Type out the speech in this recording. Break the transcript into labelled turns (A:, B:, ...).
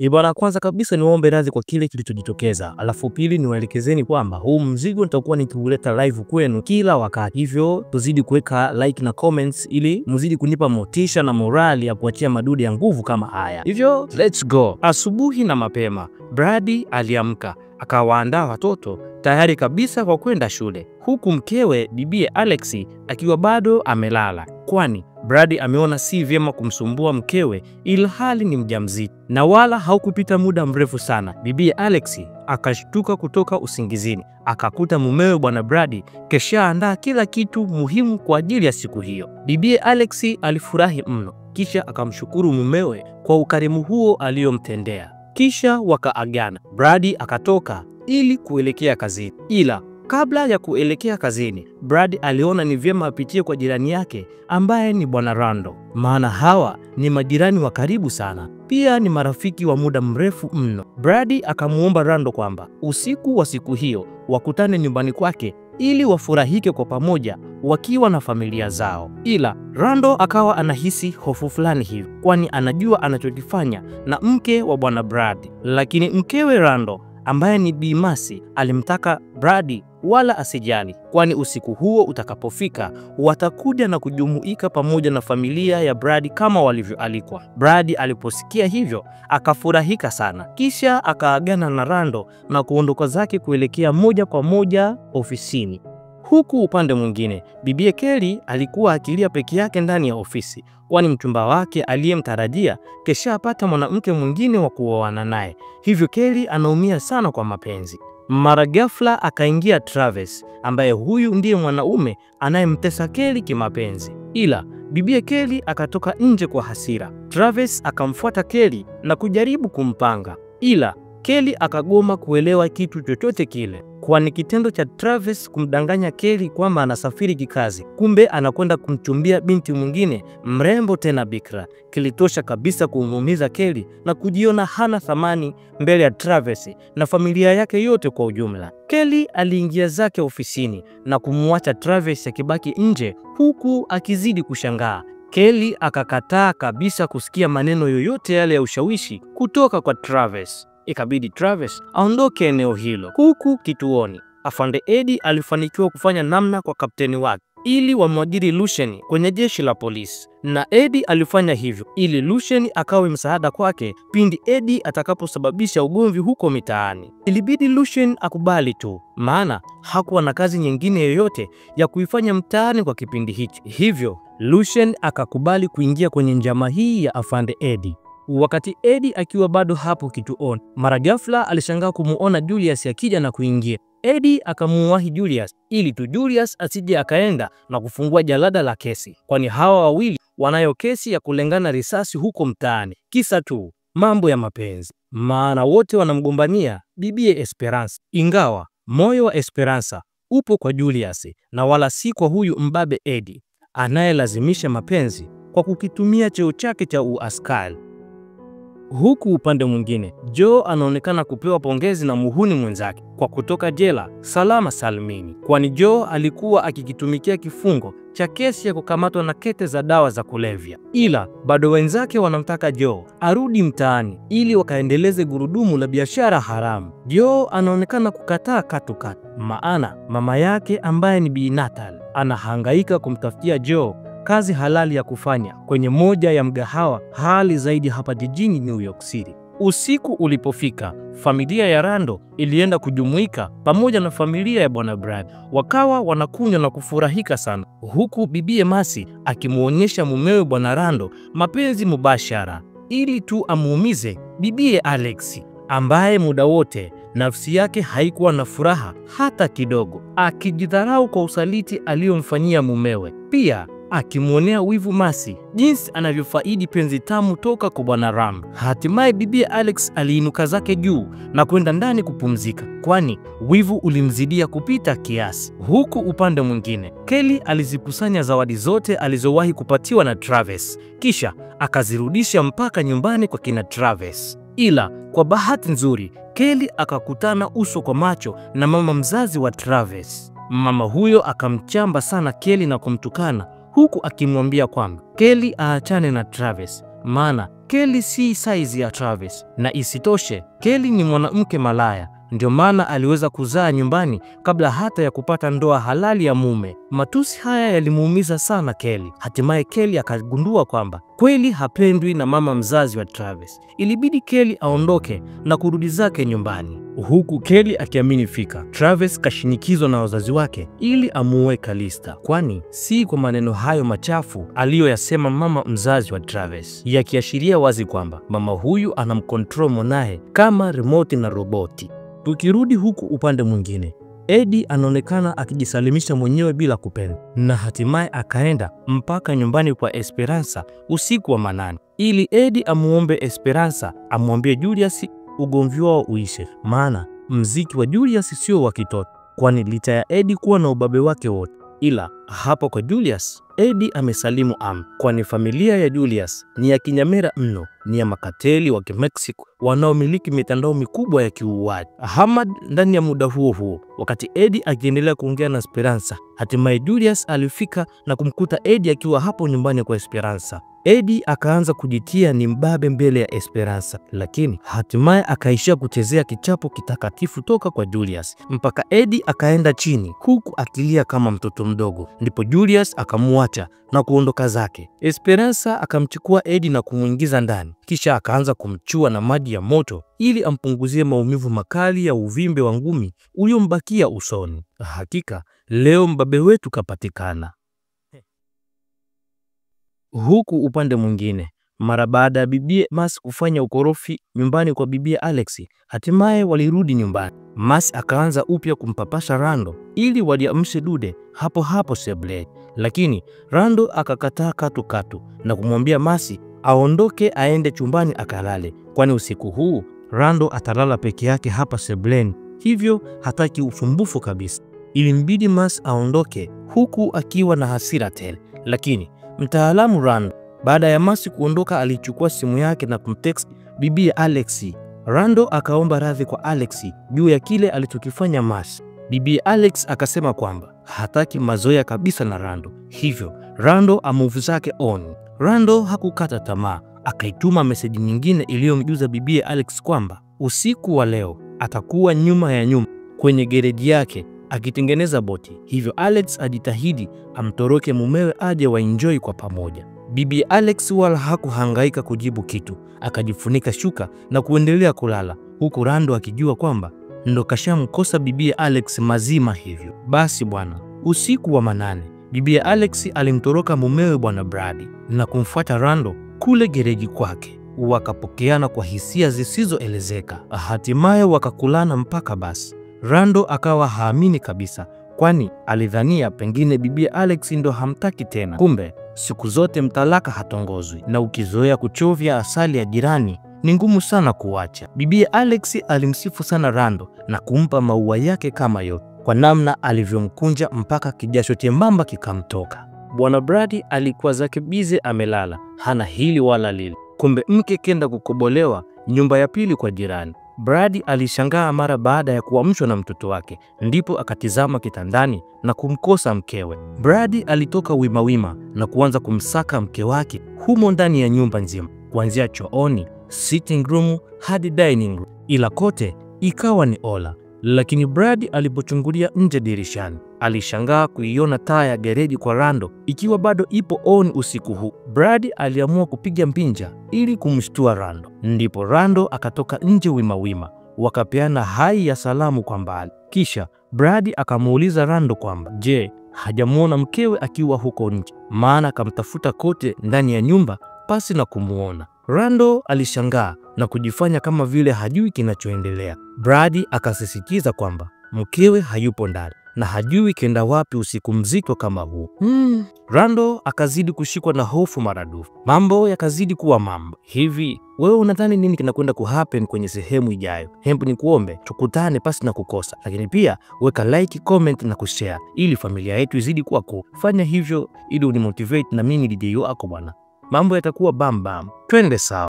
A: Bwana, kwanza kabisa niwaombe radhi kwa kile kilichojitokeza. Alafu pili niwaelekezeni kwamba huu mzigo nitakuwa nikiuleta live kwenu kila wakati. Hivyo tuzidi kuweka like na comments ili mzidi kunipa motisha na morali ya kuachia madude ya nguvu kama haya. Hivyo let's go. Asubuhi na mapema, Brady aliamka, akawaandaa watoto tayari kabisa kwa kwenda shule, huku mkewe bibie Alex akiwa bado amelala, kwani Brady ameona si vyema kumsumbua mkewe ilhali ni mjamzito. Na wala haukupita muda mrefu sana, bibie Alex akashtuka kutoka usingizini, akakuta mumewe bwana Brady keshaandaa kila kitu muhimu kwa ajili ya siku hiyo. Bibie Alex alifurahi mno, kisha akamshukuru mumewe kwa ukarimu huo aliyomtendea. Kisha wakaagana. Brady akatoka ili kuelekea kazini, ila kabla ya kuelekea kazini, Brady aliona ni vyema apitie kwa jirani yake ambaye ni bwana Rando, maana hawa ni majirani wa karibu sana, pia ni marafiki wa muda mrefu mno. Brady akamuomba Rando kwamba usiku wa siku hiyo wakutane nyumbani kwake ili wafurahike kwa pamoja wakiwa na familia zao. Ila Rando akawa anahisi hofu fulani hivi, kwani anajua anachokifanya na mke wa bwana Brady. Lakini mkewe Rando ambaye ni Bi Mercy alimtaka Brady wala asijali, kwani usiku huo utakapofika watakuja na kujumuika pamoja na familia ya Brady kama walivyoalikwa. Brady aliposikia hivyo akafurahika sana, kisha akaagana na Rando na kuondoka zake kuelekea moja kwa moja ofisini. Huku upande mwingine, bibie Kelly alikuwa akilia peke yake ndani ya ofisi, kwani mchumba wake aliyemtarajia kesha apata mwanamke mwingine wa kuoana naye. Hivyo Kelly anaumia sana kwa mapenzi. Mara ghafla akaingia Travis, ambaye huyu ndiye mwanaume anayemtesa Kelly kimapenzi. Ila bibie Kelly akatoka nje kwa hasira. Travis akamfuata Kelly na kujaribu kumpanga, ila Kelly akagoma kuelewa kitu chochote kile, kwani kitendo cha Travis kumdanganya Kelly kwamba anasafiri kikazi, kumbe anakwenda kumchumbia binti mwingine mrembo tena bikra, kilitosha kabisa kumuumiza Kelly na kujiona hana thamani mbele ya Travis na familia yake yote kwa ujumla. Kelly aliingia zake ofisini na kumwacha Travis akibaki nje, huku akizidi kushangaa. Kelly akakataa kabisa kusikia maneno yoyote yale ya ushawishi kutoka kwa Travis. Ikabidi Travis aondoke eneo hilo. Huku kituoni, Afande Eddie alifanikiwa kufanya namna kwa kapteni wake ili wamwajiri Lucien kwenye jeshi la polisi, na Eddie alifanya hivyo ili Lucien akawe msaada kwake pindi Eddie atakaposababisha ugomvi huko mitaani. Ilibidi Lucien akubali tu, maana hakuwa na kazi nyingine yoyote ya kuifanya mtaani kwa kipindi hicho. Hivyo Lucien akakubali kuingia kwenye njama hii ya Afande Eddie. Wakati Eddie akiwa bado hapo kituoni, mara ghafla alishangaa kumuona Julius akija na kuingia. Eddie akamuwahi Julius ili tu Julius asije akaenda na kufungua jalada la kesi, kwani hawa wawili wanayo kesi ya kulengana risasi huko mtaani, kisa tu mambo ya mapenzi, maana wote wanamgombania bibie Esperance. Ingawa moyo wa Esperance upo kwa Julius na wala si kwa huyu mbabe Eddie anayelazimisha mapenzi kwa kukitumia cheo chake cha uaskari. Huku upande mwingine, Joe anaonekana kupewa pongezi na muhuni mwenzake kwa kutoka jela salama salmini, kwani Joe alikuwa akikitumikia kifungo cha kesi ya kukamatwa na kete za dawa za kulevya. Ila bado wenzake wanamtaka Joe arudi mtaani ili wakaendeleze gurudumu la biashara haramu. Joe anaonekana kukataa katukatu, maana mama yake ambaye ni Bi Natal anahangaika kumtafutia Joe kazi halali ya kufanya kwenye moja ya mgahawa hali zaidi hapa jijini New York City. Usiku ulipofika, familia ya Rando ilienda kujumuika pamoja na familia ya bwana Brady. Wakawa wanakunywa na kufurahika sana, huku bibie Mercy akimuonyesha mumewe bwana Rando mapenzi mubashara ili tu amuumize bibie Alex, ambaye muda wote nafsi yake haikuwa na furaha hata kidogo, akijidharau kwa usaliti aliyomfanyia mumewe. Pia akimuonea wivu Mercy jinsi anavyofaidi penzi tamu toka kwa bwana Ram. Hatimaye bibie Alex aliinuka zake juu na kwenda ndani kupumzika, kwani wivu ulimzidia kupita kiasi. Huku upande mwingine, Kelly alizikusanya zawadi zote alizowahi kupatiwa na Travis, kisha akazirudisha mpaka nyumbani kwa kina Travis. Ila kwa bahati nzuri, Kelly akakutana uso kwa macho na mama mzazi wa Travis. Mama huyo akamchamba sana Kelly na kumtukana, huku akimwambia kwamba Kelly aachane na Travis, maana Kelly si size ya Travis, na isitoshe Kelly ni mwanamke malaya. Ndio maana aliweza kuzaa nyumbani kabla hata ya kupata ndoa halali ya mume. Matusi haya yalimuumiza sana Kelly. Hatimaye Kelly akagundua kwamba kweli hapendwi na mama mzazi wa Travis. Ilibidi Kelly aondoke na kurudi zake nyumbani, huku Kelly akiamini fika Travis kashinikizwa na wazazi wake ili amuoe Calista, kwani si kwa maneno hayo machafu aliyoyasema mama mzazi wa Travis, yakiashiria wazi kwamba mama huyu anamcontrol mwanae kama remote na roboti. Tukirudi huku upande mwingine, Eddie anaonekana akijisalimisha mwenyewe bila kupenda, na hatimaye akaenda mpaka nyumbani kwa Esperanza usiku wa manane ili Eddie amuombe Esperanza amwambie Julius ugomvi wao uishe, maana mziki wa Julius sio wa kitoto, kwani licha ya Eddie kuwa na ubabe wake wote, ila hapo kwa Julius Eddie amesalimu kwani familia ya Julius ni ya kinyamera mno, ni ya makateli wa Mexico wanaomiliki mitandao mikubwa ya kiuaji. Ahmad ndani ya muda huo wakati Eddie akiendelea kuongea na Esperanza, hatimaye Julius alifika na kumkuta Eddie akiwa hapo nyumbani kwa Esperanza. Eddie akaanza kujitia ni mbabe mbele ya Esperanza, lakini hatimaye akaishia kuchezea kichapo kitakatifu toka kwa Julius mpaka Eddie akaenda chini huku akilia kama mtoto mdogo. Ndipo Julius akamwacha na kuondoka zake. Esperanza akamchukua Eddie na kumuingiza ndani, kisha akaanza kumchua na maji ya moto ili ampunguzie maumivu makali ya uvimbe wa ngumi uliombakia usoni. Hakika leo mbabe wetu kapatikana. Huku upande mwingine, mara baada ya bibie Mas kufanya ukorofi nyumbani kwa bibie Alex, hatimaye walirudi nyumbani. Mas akaanza upya kumpapasha Rando ili waliamshe dude hapo hapo sebuleni, lakini Rando akakataa katu na kumwambia Mas aondoke aende chumbani akalale, kwani usiku huu Rando atalala peke yake hapa sebuleni, hivyo hataki usumbufu kabisa. Ilimbidi Mas aondoke huku akiwa na hasira tele, lakini mtaalamu Rando baada ya Mas kuondoka alichukua simu yake na kumtext bibi Alex. Rando akaomba radhi kwa Alex juu ya kile alichokifanya Mas. Bibi Alex akasema kwamba hataki mazoea kabisa na Rando, hivyo Rando amove zake on. Rando hakukata tamaa, akaituma meseji nyingine iliyomjuza bibi Alex kwamba usiku wa leo atakuwa nyuma ya nyumba kwenye gereji yake akitengeneza boti, hivyo Alex ajitahidi amtoroke mumewe aje waenjoy kwa pamoja. Bibi Alex wala hakuhangaika kujibu kitu, akajifunika shuka na kuendelea kulala, huku Rando akijua kwamba ndo kashamkosa bibi Alex mazima hivyo. Basi bwana, usiku wa manane bibi Alex alimtoroka mumewe bwana Brady na kumfuata Rando kule gereji kwake. Wakapokeana kwa hisia zisizoelezeka, hatimaye wakakulana mpaka basi. Rando akawa haamini kabisa, kwani alidhania pengine bibi Alex ndo hamtaki tena. Kumbe siku zote mtalaka hatongozwi, na ukizoea kuchovya asali ya jirani ni ngumu sana kuacha. Bibi Alex alimsifu sana Rando na kumpa maua yake kama yote, kwa namna alivyomkunja mpaka kijasho chembamba kikamtoka. Bwana Brady alikuwa zake bize amelala, hana hili wala lile. Kumbe mke kenda kukobolewa nyumba ya pili kwa jirani. Brady alishangaa mara baada ya kuamshwa na mtoto wake, ndipo akatizama kitandani na kumkosa mkewe. Brady alitoka wima na kuanza kumsaka mke wake humo ndani ya nyumba nzima, kuanzia chooni, sitting room hadi dining room, ila kote ikawa ni ola. Lakini Brady alipochungulia nje dirishani, alishangaa kuiona taa ya gereji kwa Rando ikiwa bado ipo on usiku huu. Brady aliamua kupiga mpinja ili kumshtua Rando. Ndipo Rando akatoka nje wima, wakapeana hai ya salamu kwa mbali. Kisha Brady akamuuliza Rando kwamba je, hajamuona mkewe akiwa huko nje, maana akamtafuta kote ndani ya nyumba pasi na kumuona. Rando alishangaa na kujifanya kama vile hajui kinachoendelea. Brady akasisitiza kwamba mkewe hayupo ndani na hajui kenda wapi usiku mzito kama huu. Rando akazidi kushikwa na hofu maradufu. Mambo yakazidi kuwa mambo. Hivi wewe unadhani nini kinakwenda kuhappen kwenye sehemu ijayo? Hebu nikuombe tukutane pasi na kukosa, lakini pia weka like, comment na kushare ili familia yetu izidi kuwa cool. Fanya hivyo ili unimotivate na mimi DJ wako bwana. Mambo yatakuwa bam bam. Twende sawa.